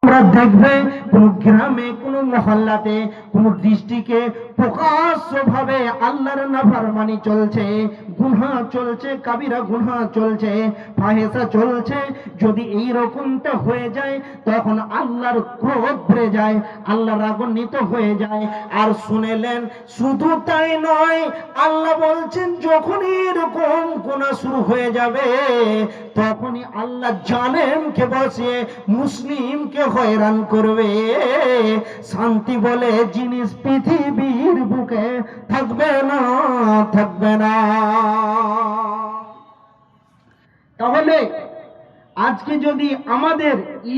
আমরা দেখবে কোন গ্রামে কোন মহল্লাতে কোন দৃষ্টিকে প্রকাশ্যভাবে আল্লাহর নাফরমানি চলছে, গুনাহ চলছে, কাবিরা গুনাহ চলছে, ফাহেসা চলছে। যদি এই রকমটা হয়ে যায় তখন আল্লাহর ক্রোধ বেড়ে যায়, আল্লাহ রাগান্বিত হয়ে যায়। আর শুনেলেন, শুধু তাই নয়, আল্লাহ বলছেন যখনই এরকম গুনাহ শুরু হয়ে যাবে তখনই আল্লাহ জালেমকে বসিয়ে মুসলিমকে হয়রান করবে। শান্তি বলে জিনিস পৃথিবীর বুকে থাকবে না, থাকবে না। তাহলে আজকে যদি আমাদের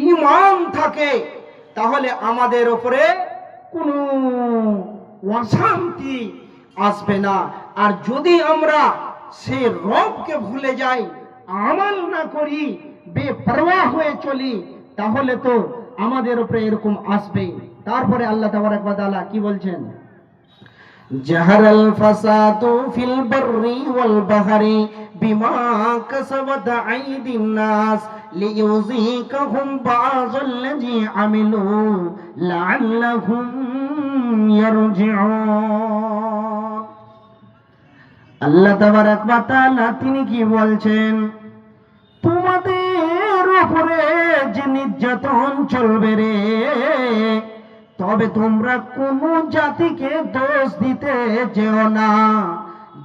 ঈমান থাকে তাহলে আমাদের উপরে কোনো অশান্তি আসবে না। আর যদি আমরা সে রবকে ভুলে যাই, আমল না করি, বেপরোয়া হয়ে চলি, তাহলে তো আমাদের উপরে এরকম আসবে। তারপরে আল্লাহ তাবারক ওয়া তাআলা কি বলছেন? জাহারাল ফাসাদু ফিল বাররি ওয়াল বাহরি বিমা কাসাবাত আইদিন নাস লিইউযিকাহুম বা'যাল্লাযী আমিলু লাআল্লাহুম ইয়ারজিউন। আল্লাহ তাবারক ওয়া তাআলা তিনি কি বলছেন? তোমাদের উপরে যে নির্যাতন চলবে রে, তবে তোমরা কোন জাতিকে দোষ দিতে যেও না।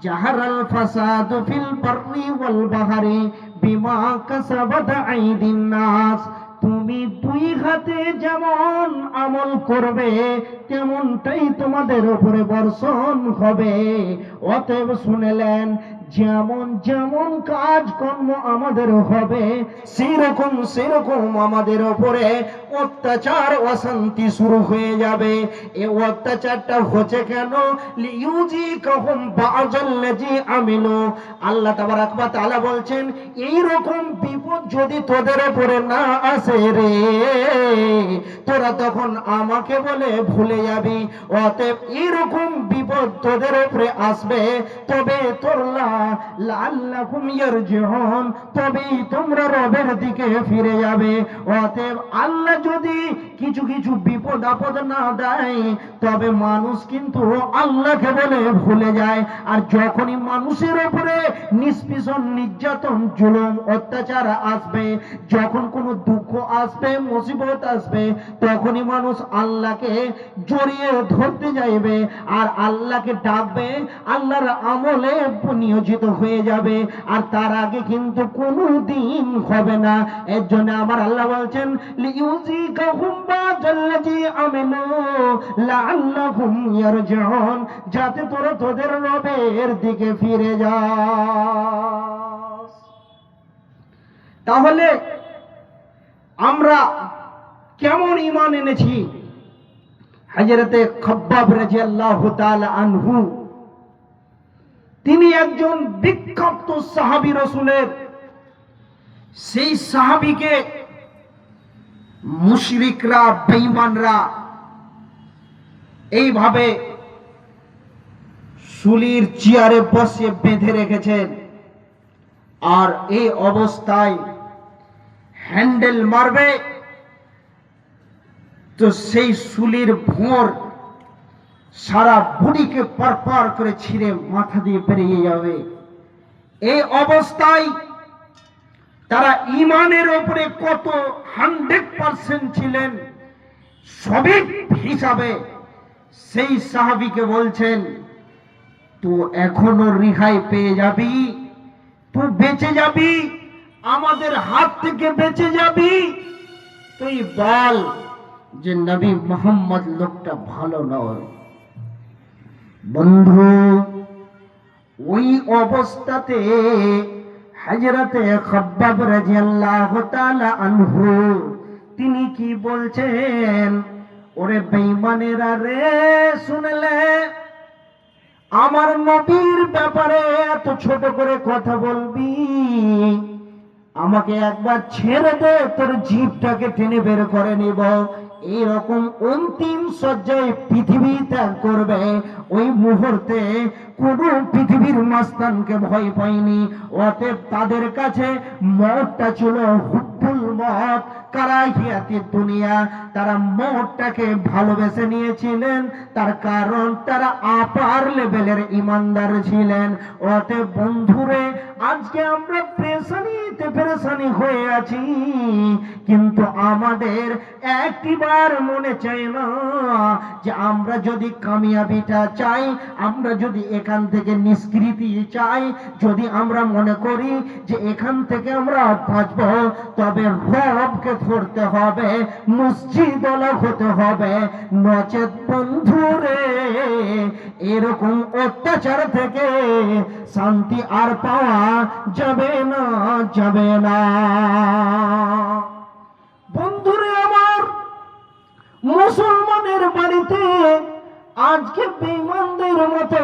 জাহারাল ফাসাদু ফিল বাররি ওয়াল বাহরি বিমা কাসাবাত আইদিন নাস। তুমি দুই হাতে যেমন আমল করবে তেমনটাই তোমাদের উপরে বর্ষণ হবে। অতএব শুনেলেন, যেমন যেমন কাজ কর্ম আমাদের হবে সেরকম সেরকম আমাদের উপরে অত্যাচার অশান্তি শুরু হয়ে যাবে। এই অত্যাচারটা হচ্ছে কেন? লিইউযিকাহুম বা'যাল্লাযী আমিলু। আল্লাহ তাবারক ওয়া তাআলা বলছেন, এই রকম বিপদ যদি তোদের উপরে না আসে রে, তোরা তখন আমাকে বলে ভুলে যাবি। অতএব এরকম বিপদ তোদের উপরে আসবে, তবে তোরা লাআল্লাহুম ইয়ারজিউন, তবেই তোমরা রবের দিকে ফিরে যাবে। অতএব আল্লাহ যদি কিছু কিছু বিপদ আপদ না দেয় তবে মানুষ কিন্তু আল্লাহকে বলে ভুলে যায়। আর যখনই মানুষের উপরে নিষ্পেষণ, নির্যাতন, জুলুম, অত্যাচার আসবে, যখন কোনো দুঃখ আসবে, মুসিবত আসবে, তখনই মানুষ আল্লাহকে জড়িয়ে ধরতে যাইবে আর আল্লাহকে ডাকবে, আল্লাহর আমলে নিয়োজিত হয়ে যাবে। আর তার আগে কিন্তু কোনো দিন হবে না। এর জন্য আমার আল্লাহ বলছেন, লিইউযিকাহুম বা'যাল্লাযী আমিলু লাআল্লাহুম ইয়ারজিউন, যাতে তোরা তোদের রবের দিকে ফিরে যাস। তাহলে আমরা কেমন ঈমান এনেছি? হযরতে খাব্বাব রাদিয়াল্লাহু তাআলা আনহু, তিনি একজন বিখ্যাত সাহাবী রাসূলের। সেই সাহাবীকে মুশরিকরা, বেঈমানরা এইভাবে শুলির চেয়ারে বসে বেঁধে রেখেছেন। আর এই অবস্থায় হ্যান্ডেল মারবে তো সেই শুলির ভোঁর সারা বডিকে পার করে ছিঁড়ে মাথা দিয়ে বেরিয়ে যাবে। এই অবস্থায় তারা ঈমানের উপরে কত 100% ছিলেন সবিক হিসাবে সেই সাহাবীকে বলছেন, তো এখনো রিহাই পেয়ে যাবি, তুই বেঁচে যাবি, আমাদের হাত থেকে বেঁচে যাবি। তুই বল যে নবী মুহাম্মদ লোকটা ভালো নয়। বন্ধু, ওই অবস্থাতে হযরতে খাব্বাব রাদিয়াল্লাহু তাআলা আনহু তিনি কি বলছেন? ওরে বেঈমানেরা রে, শুনলে আমার নবীর ব্যাপারে এত ছোট করে কথা বলবি? আমাকে একবার ছেড়ে দে, তোর জিভটাকে টেনে বের করে নিব। এইরকম অন্তিম সজ্জায় পৃথিবী ত্যাগ করবে। ওই মুহূর্তে কোন পৃথিবীর মাস্তানকে ভয় পায়নি। অতএব তাদের কাছে মওতটা ছিল হুব্বুল মওত, কারাহিয়াতি দুনিয়া, তারা মওতটাকে ভালোবেসে নিয়েছিলেন, তার কারণ তারা আপার লেভেলের ইমানদার ছিলেন। অতএব বন্ধুরে, আজকে আমরা পেরেশানি হয়ে আছি, কিন্তু আমাদের একটিবার মনে চাই না যে আমরা যদি কামিয়াবিটা চাই, আমরা যদি এখান থেকে নিষ্কৃতি চাই, যদি আমরা মনে করি যে এখান থেকে আমরা বাঁচব, তবে রবকে ধরতে হবে, মসজিদওয়ালা হতে হবে, নচেত বন্ধুরে এরকম অত্যাচার থেকে শান্তি আর পাওয়া যাবে না, যাবে না। বন্ধুরে আমার, মুসলমানের বাড়িতে আজকে বেঈমানদের মতো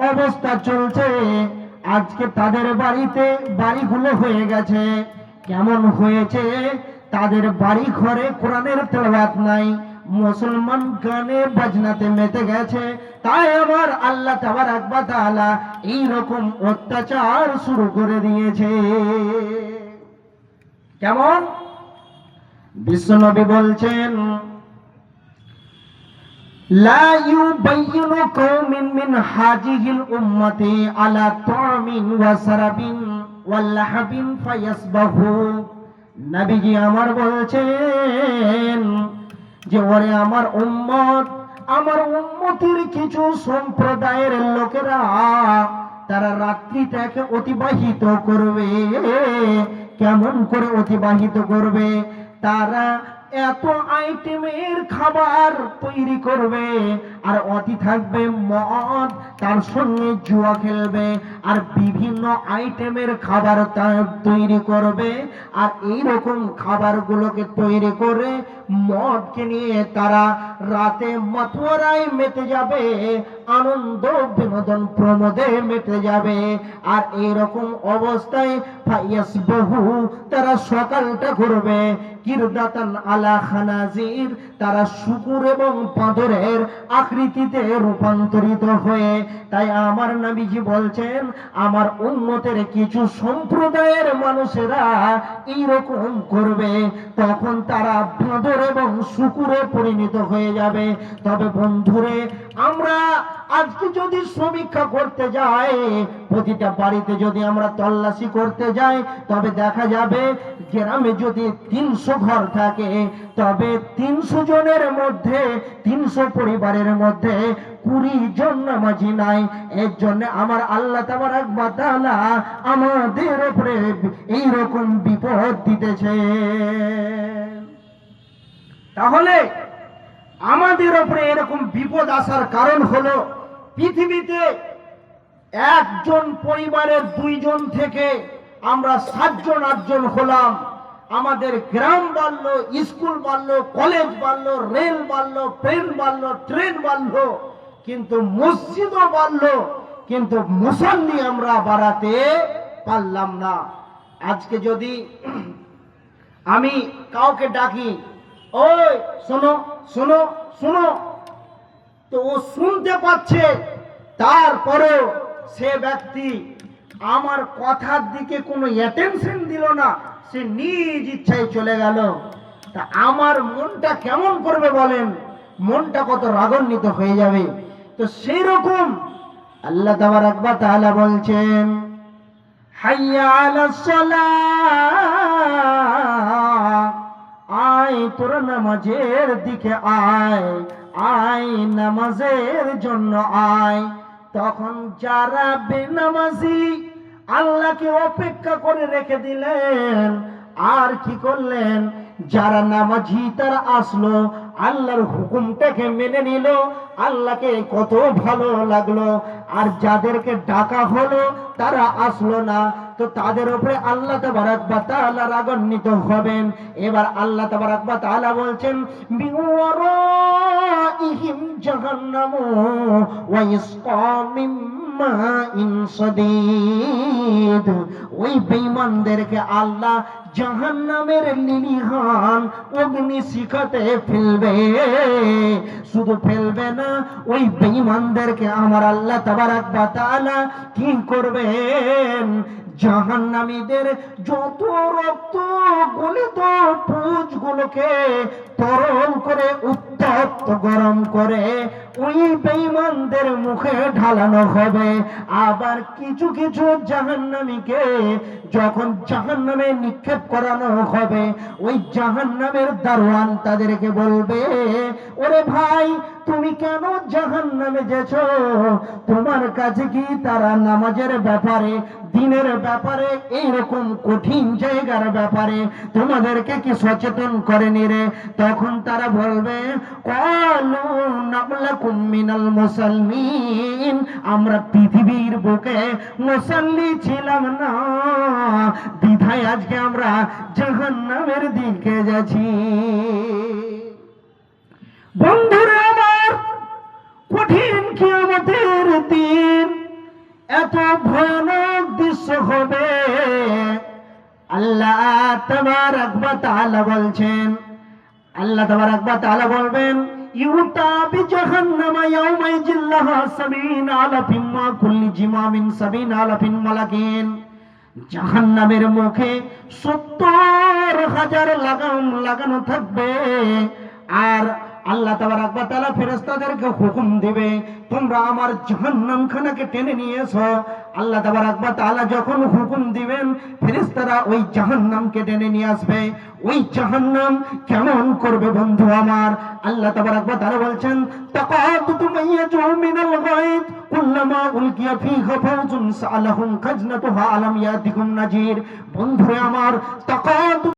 অবস্থা চলছে। আজকে তাদের বাড়িতে বাড়িগুলো হয়ে গেছে, কেমন হয়েছে? তাদের বাড়ি ঘরে কোরআনের তেলাওয়াত নাই, মুসলমান গানে বাজনাতে মেতে গেছে। তাই আমার আল্লাহ তাবারক ওয়া তাআলা এইরকম অত্যাচার শুরু করে দিয়েছে। কেমন? বিশ্বনবী বলছেন, লা ইউবাইয়িনু কওমিন মিন হাজিহিল উম্মতি আলা তামিন ওয়া সারাবিন ওয়া লাহাবিন ফায়াসবাহু। নবীজি আমার বলছেন যে ওরে আমার উম্মত, আমার উম্মতের কিছু সম্প্রদায়ের লোকেরা তারা রাত্রিটাকে অতিবাহিত করবে। কেমন করে অতিবাহিত করবে? তারা এত আইটেমের খাবার তৈরি করবে, আর অতি থাকবে মদ, তার সঙ্গে জুয়া খেলবে, আর বিভিন্ন আইটেমের খাবার তৈরি করবে। আর এই রকম খাবারগুলোকে তৈরি করে মদকে নিয়ে তারা রাতে মাতোয়ারায় মেতে যাবে, আনন্দ বিনোদন প্রমোদে মেতে যাবে। আর এইরকম অবস্থায় ফায়াসবাহু, তারা সকালটা করবে কিরদাতান আলা খানাজির, তারা শুকুর এবং বাঁদরের আকৃতিতে রূপান্তরিত হয়ে। তাই আমার নবীজি বলছেন, আমার উম্মতের কিছু সম্প্রদায়ের মানুষেরা এইরকম করবে, তখন তারা বাঁদর এবং শুকুরে পরিণত হয়ে যাবে। তবে বন্ধুরে, আমরা আজকে যদি সমীক্ষা করতে যাই, প্রতিটা বাড়িতে যদি আমরা তল্লাশি করতে যাই, তবে দেখা যাবে গ্রামে যদি 300 ঘর থাকে, তবে 300 জনের মধ্যে, 300 পরিবারের মধ্যে 20 জন নামাজি নাই। এর জন্য আমার আল্লাহ তাবারক ওয়া তাআলা আমাদের উপরে এইরকম বিপদ দিতেছে। তাহলে আমাদের উপরে এরকম বিপদ আসার কারণ হলো, পৃথিবীতে একজন পরিবারের 2 জন থেকে আমরা 7 জন 8 জন হলাম। আমাদের গ্রাম বাড়লো, স্কুল বাড়লো, কলেজ বাড়লো, রেল বাড়লো, প্লেন বাড়লো, ট্রেন বাড়লো, কিন্তু মসজিদও বাড়লো, কিন্তু মুসল্লি আমরা বাড়াতে পারলাম না। আজকে যদি আমি কাউকে ডাকি, ওই শোনো শোনো শোনো, তো ও শুনতে পাচ্ছে, তারপরেও সে ব্যক্তি আমার কথার দিকে কোনো অ্যাটেনশন দিল না, সে নিজ ইচ্ছায় চলে গেল, তা আমার মনটা কেমন করবে বলেন? মনটা কত রাগান্বিত হয়ে যাবে। তো সেই রকম আল্লাহ তাবারক ওয়া তাআলা বলছেন, হাইয়া আলাস সালাহ, আয় তোরা নামাজের দিকে আয়, আয় নামাজের জন্য আয়। তখন যারা বেনামাজি আল্লাহকে অপেক্ষা করে রেখে দিলেন, আর কি করলেন? যারা নামাজি তারা আসলো, আল্লাহর হুকুমটাকে মেনে নিল, আল্লাহকে কত ভালো লাগলো। আর যাদেরকে ডাকা হলো তারা আসলো না, তো তাদের উপরে আল্লাহ তাবারক ওয়া তাআলা রাগান্বিত হবেন। এবার আল্লাহ তাবারক ওয়া তাআলা বলছেন, বিওয়ারাইহিম জাহান্নাম ওয়া ইসকা মিন মাইন সাদীদ। ওই বেঈমানদেরকে আল্লাহ জাহান্নামের লিলিহান অগ্নি শিখাতে ফেলবে। শুধু ফেলবে না, ওই বেঈমানদেরকে আমার আল্লাহ তাবারক ওয়া তাআলা কি করবেন? জাহান্নামীদের যত রক্ত গলিত পুঁজগুলোকে তরল করে উত্তপ্ত গরম করে ওই বেঈমানদের মুখে ঢালানো হবে। আবার কিছু কিছু জাহান্নামীকে যখন জাহান্নামে নিক্ষেপ করানো হবে, ওই জাহান্নামের দারোয়ান তাদেরকে বলবে, ওরে ভাই তুমি কেন জাহান্নামে যেছ? তোমার কাছে কি তারা নামাজের ব্যাপারে, দিনের ব্যাপারে, এইরকম কঠিন জায়গার ব্যাপারে তোমাদেরকে কি সচেতন করেনি রে? তখন তারা বলবে, ক্বালু নামলাকুম মিনাল মুসাল্লিন, আমরা পৃথিবীর বুকে মুসাল্লি ছিলাম না, বিধায় আজকে আমরা জাহান্নামের দিকে যাচ্ছি। বন্ধুরা আমার, কঠিন কিয়ামতের দিন এত ভয়ানক দৃশ্য হবে। আল্লাহ তাবারক ওয়া তাআলা বলছেন, আল্লাহ তাবারক ওয়া তাআলা বলবেন, ইউতা বিজাহান্নামা ইয়াউমাইজিল লাহা সাবিনা আলাফিন মা কুল্লি জিমামিন সাবিনা আলাফিন মালাকিন। জাহান্নামের মুখে 70,000 লাগাম লাগানো থাকবে। আর আল্লাহ তাবারক ওয়া তাআলা ফেরেশতাদেরকে হুকুম দিবে, তোমরা আমার জাহান্নামখানাকে টেনে নিয়ে এসো। আল্লাহ তাবারক ওয়া তাআলা যখন হুকুম দিবেন, ফেরেশতারা ওই জাহান্নামকে টেনে নিয়ে আসবে। ওই জাহান্নাম কেমন করবে বন্ধু আমার? আল্লাহ তাবারক ওয়া তাআলা বলছেন, তাকাতুতু মাইয়াজু মিনাল গায়ব কুল্লামা উলকিয়া ফীহা ফাওজুন সাআলাহুম খাজনাতুহা আলাম ইয়াতিকুম নাজির। বন্ধু আমার, তাকাতুতু